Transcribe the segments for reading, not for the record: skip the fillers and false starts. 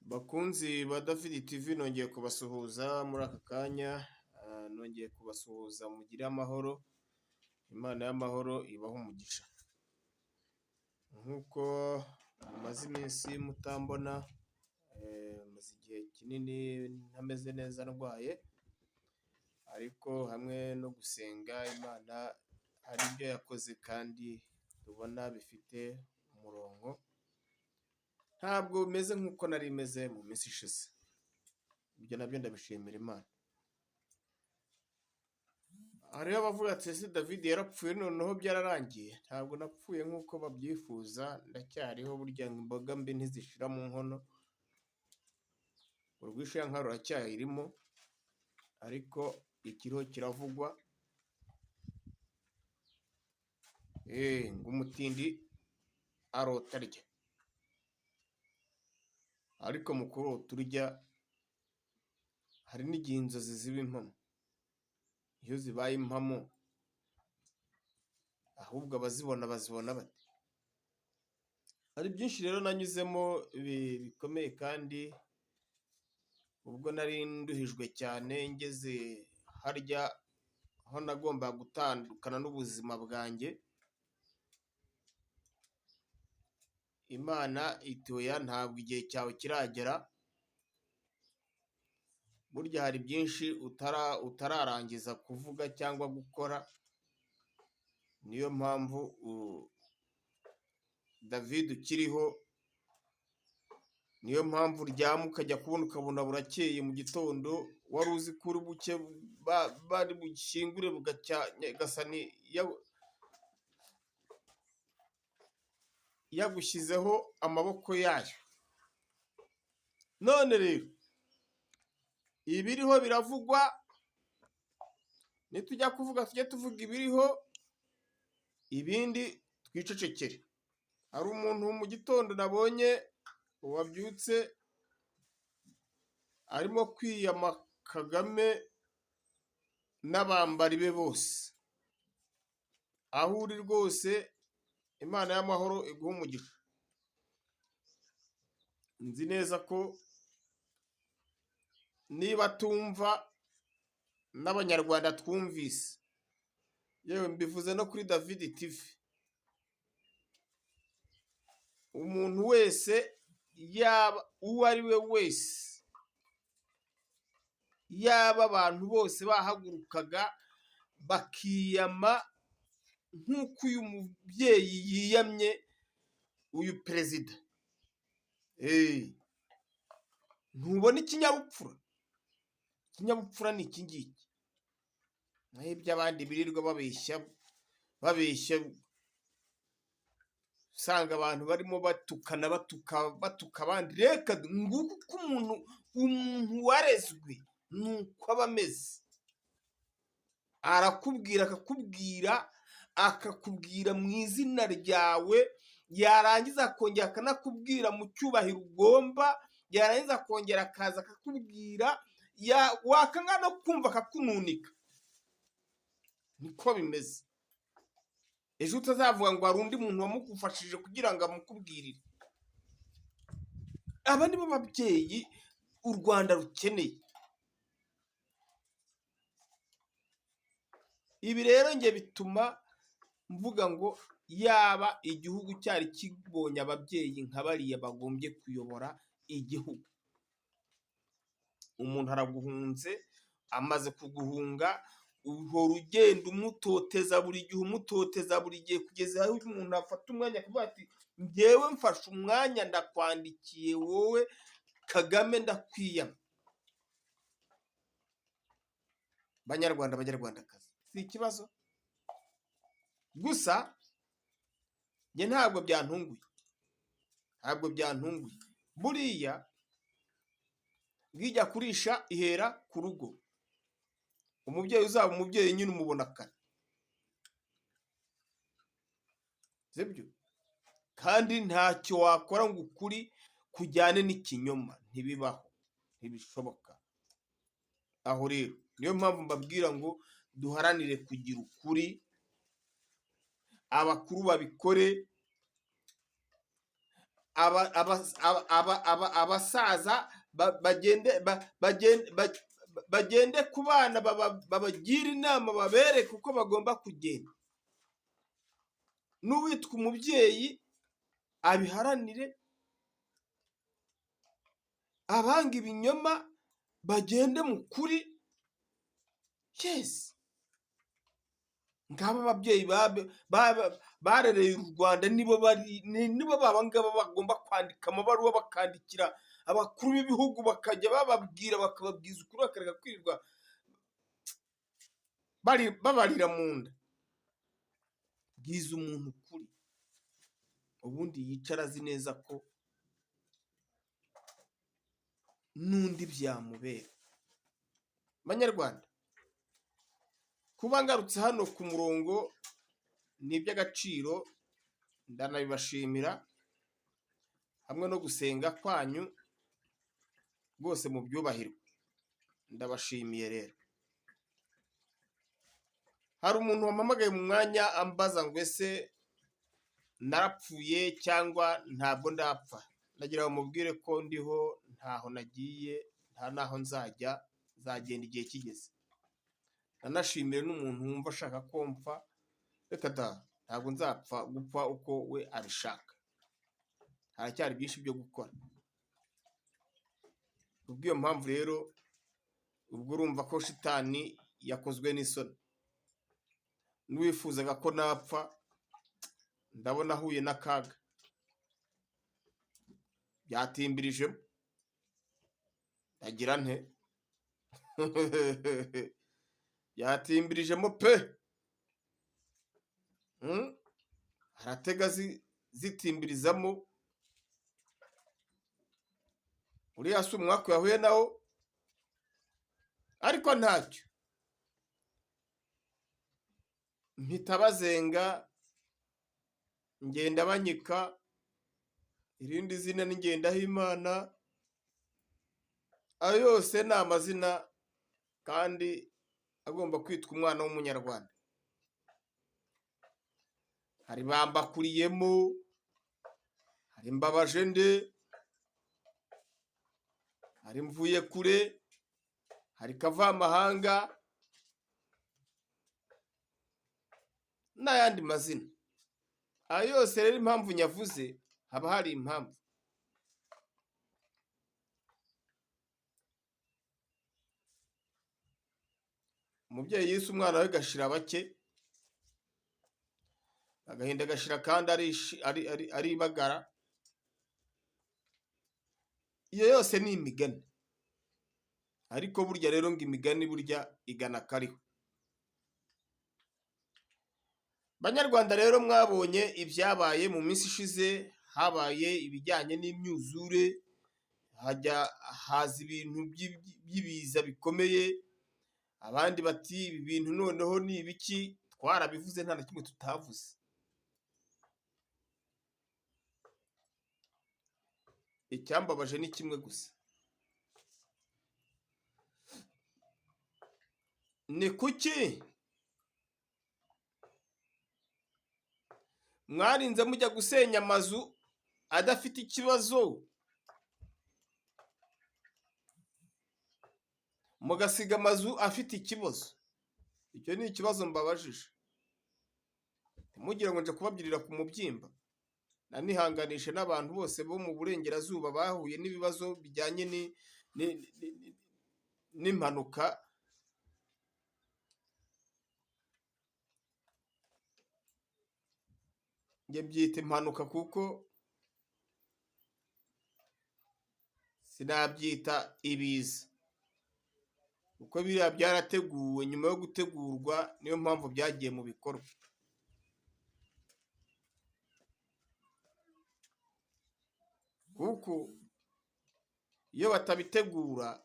Bakunzi ba David TV nongeye kubasuhuza muri aka kanya, nongeye kubasuhuza mugire amahoro, Imana y'amahoro ibahe umugisha. Nk'uko mumaze iminsi mutambona, maze igihe kinini ntameze neza ndwaye, ariko hamwe no gusenga Imana hari ibyo yakoze kandi tubona bifite umurongo. Ntabwo bimeze nk'uko nari meze mu minsi ishize, ibyo nabyo ndabishimira Imana. Hariho abavuga ati ese David yarapfuye noneho byararangiye. Ntabwo napfuye nk'uko babyifuza, ndacyariho. Burya imboga mbi ntizishira mu nkono, urwishayankari ruracyayirimo, ariko ikiriho kiravugwa. Ngo umutindi arota arya, ariko mu kurota urya hari n'igihe inzozi ziba impamo. Iyo zibaye impamo, ahubwo abazibona bazibona bate? Hari byinshi rero nanyuzemo bikomeye, kandi ubwo nari nduhijwe cyane ngeze harya aho nagomba gutandukana n'ubuzima bwanjye, Imana itoya ntabwo igihe cyawe kiragera. Burya hari byinshi utararangiza kuvuga cyangwa gukora. Niyo mpamvu David ukiriho, niyo mpamvu uryama ukajya kubona ukabona burakeye mu gitondo, wari uzi ko uri buke bari bushyingure bugasani yagushyizeho amaboko yayo. None rero ibiriho biravugwa, nitujya kuvuga tujye tuvuga ibiriho, ibindi twicecekere. Hari umuntu mu gitondo nabonye wabyutse arimo kwiyama Kagame n'abambari be bose. Aho uri rwose Imana y'amahoro iguha umugisha. Nzi neza ko niba tumva n'abanyarwanda twumvise, yewe mbivuze no kuri David TV, umuntu wese yaba uwo ari we wese, yaba abantu bose bahagurukaga bakiyama nk'uko uyu mubyeyi yiyamye uyu perezida, ntubona ikinyabupfura? Ikinyabupfura ni iki ngiki. Nk'ibyo abandi birirwa babeshya, usanga abantu barimo batukana batuka abandi. Reka nguko uko umuntu warezwe nuko aba ameze. Arakubwira akakubwira mu izina ryawe, yarangiza akongera akanakubwira mu cyubahiro ugomba, yarangiza akongera akaza akakubwira, wakanga no kumva akakununika. Niko bimeze. Ejo utazavuga ngo hari undi muntu wamugufashije kugira ngo amukubwirire. Aba ni bo babyeyi u Rwanda rukeneye. Ibi rero nge bituma mvuga ngo yaba igihugu cyari kibonye ababyeyi nka bariya bagombye kuyobora igihugu. Umuntu araguhunze, amaze kuguhunga, uhora ugenda umutoteza buri gihe, kugeza aho umuntu afata umwanya akavuga ati njyewe mfashe umwanya ndakwandikiye wowe Kagame, ndakwiyama. Banyarwanda, banyarwandakazi, si ikibazo. Gusa njye ntabwo byantunguye. Buriya bwijya kurisha ihera ku rugo. Umubyeyi uzaba umubyeyi nyine umubona kare, sibyo? Kandi ntacyo wakora ngo ukuri kujyane n'ikinyoma. Ntibibaho, ntibishoboka. Aho rero niyo mpamvu mbabwira ngo duharanire kugira ukuri, abakuru babikore, abasaza bagende ku bana babagira inama, babereke uko bagomba kugenda. N'uwitwa umubyeyi abiharanire, abanga ibinyoma bagende mu kuri. Yes, ngaba ababyeyi barereye u Rwanda, nibo babangaba bagomba kwandika amabaruwa, bakandikira abakuru b'ibihugu, bakajya bababwira, bakababwiza ukuri, bakareka kwirirwa babarira mu nda. Bwiza umuntu ukuri, ubundi yicara azi neza ko n'undi byamubera. Banyarwanda, kuba ngarutse hano ku murongo ni iby'agaciro, ndanabibashimira. Hamwe no gusenga kwanyu rwose mu byubahirwe, ndabashimiye. Rero hari umuntu wampamagaye mu mwanya ambaza ngo ese narapfuye cyangwa ntabwo ndapfa. Nagira ngo mubwire ko ndiho, ntaho nagiye, nta naho nzajya, nzagenda igihe kigeze. Nanashimire n'umuntu wumva ashaka ko mpfa, reka da, ntabwo nzapfa gupfa uko we abishaka. Haracyari byinshi byo gukora. Kubw'iyo mpamvu rero, ubwo urumva ko shitani yakozwe n'isoni. N'uwifuzaga ko napfa, ndabona ahuye n'akaga. Byatimbirijemo, ndagira nte? Byatimbirijemo pe. Haratega zitimbirizamo. Uriya si umwaka yahuye nawo, ariko ntacyo. Mpita bazenga, ngenda banyika, irindi zina ni Ngendahimana. Ayo yose ni amazina kandi agomba kwitwa umwana w'umunyarwanda. Hari Bambakuriyemo, hari Mbabajende, hari Mvuyekure, hari Kavamahanga n'ayandi mazina. Ayo yose rero impamvu nyavuze, haba hari impamvu. Umubyeyi yise umwana we Gashira bake, agahinda gashira kandi ari ibagara. Iyo yose ni imigani, ariko burya rero ngo imigani burya igana kariho. Banyarwanda rero, mwabonye ibyabaye mu minsi ishize. Habaye ibijyanye n'imyuzure, haza ibintu by'ibiza bikomeye. Abandi bati ibi bintu noneho ni ibiki? Twarabivuze, nta na kimwe tutavuze. Icyambabaje ni kimwe gusa, ni kuki mwarinze mujya gusenya amazu adafite ikibazo, mugasiga amazu afite ikibazo? Icyo ni ikibazo mbabajije. Ntimugire ngo nje kubabyirira ku mubyimba. Nanihanganishe n'abantu bose bo mu burengerazuba bahuye n'ibibazo bijyanye n'impanuka. Nge byita impanuka kuko sinabyita ibiza, kuko biriya byarateguwe. Nyuma yo gutegurwa, niyo mpamvu byagiye mu bikorwa. Kuko iyo batabitegura,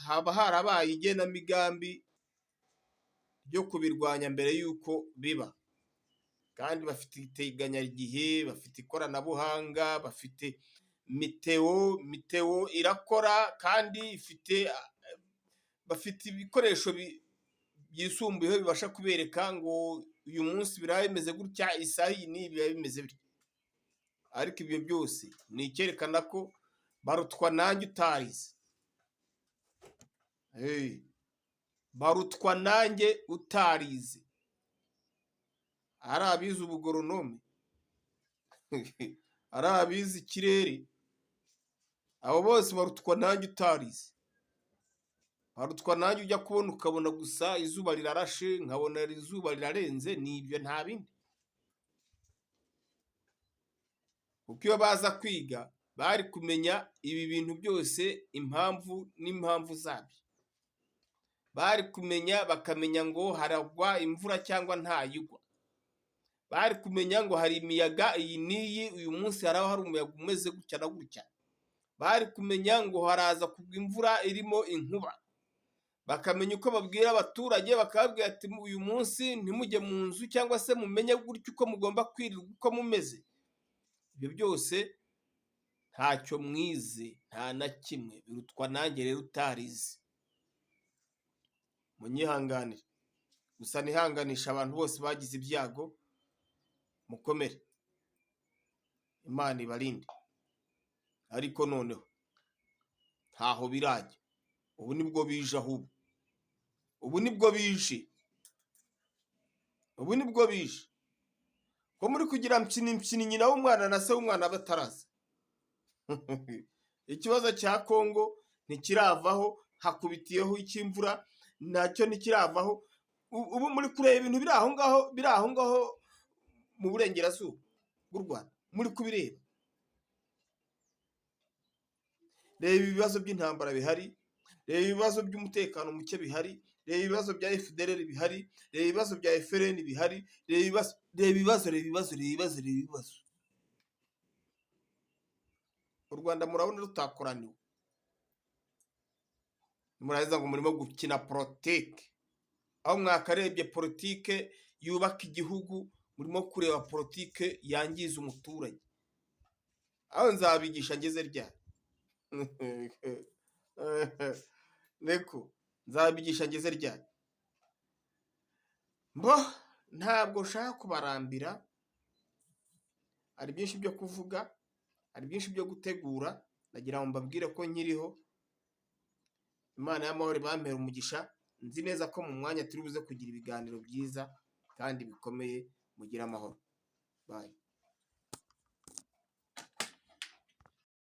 haba harabaye igenamigambi ryo kubirwanya mbere y'uko biba. Kandi bafite iteganyagihe, bafite ikoranabuhanga, bafite miteo irakora, kandi bafite ibikoresho byisumbuyeho bibasha kubereka ngo uyu munsi biraba bimeze gutya, isaha iyi n'iyi biba bimeze bityo. Ariko ibyo byose ni icyerekana ko barutwa nanjye utarize. Barutwa nanjye utarize. Ari abize ubugoronome, ari abize ikirere, abo bose barutwa nanjye utarize. Barutwa nanjye ujya kubona ukabona gusa izuba rirarashe, nkabona izuba rirarenze, n'ibyo nta bindi. Kuko iyo baza kwiga bari kumenya ibi bintu byose, impamvu n'impamvu zabyo. Bari kumenya bakamenya ngo haragwa imvura cyangwa ntayigwa. Bari kumenya ngo hari imiyaga iyi n'iyi, uyu munsi haraba hari umuyaga umeze gutya na gutya. Bari kumenya ngo haraza kugwa imvura irimo inkuba. Bakamenya uko babwira abaturage, bakababwira ati uyu munsi ntimujye mu nzu cyangwa se mumenye gutya uko mugomba kwirinda uko mumeze. Ibyo byose ntacyo mwize, nta na kimwe. Birutwa nanjye rero utarize. Munyihanganire. Gusa nihanganisha abantu bose bagize ibyago, mukomere. Imana ibarinde. Ariko noneho ntaho birajya. Ubu nibwo bije ahubwo. Ubu nibwo bije. Ubu nibwo bije. Ko muri kugira mpyini nyina w'umwana na se w'umwana bataraza. Ikibazo cya Kongo ntikiravaho, hakubitiyeho icy'imvura nacyo ntikiravaho. Ubu muri kureba ibintu biri aho ngaho mu burengerazuba bw'u Rwanda, muri kubireba. Reba ibibazo by'intambara bihari, reba ibibazo by'umutekano muke bihari, reba ibibazo bya FDLR bihari, reba ibibazo bya FRN bihari, reba ibibazo. U Rwanda murabona rutakoraniwe. Muraheza ngo murimo gukina politike. Aho mwakarebye politike yubaka igihugu, murimo kureba politike yangiza umuturage. Aho nzabigisha ngeze ryari? Neko nzabigisha ngeze ryari? Ntabwo nshaka kubarambira. Hari byinshi byo kuvuga, hari byinshi byo gutegura. Nagira ngo mbabwire ko nkiriho. Imana y'amahoro ibampere umugisha. Nzi neza ko mu mwanya turi buze kugira ibiganiro byiza kandi bikomeye. Mugira amahoro. Bye.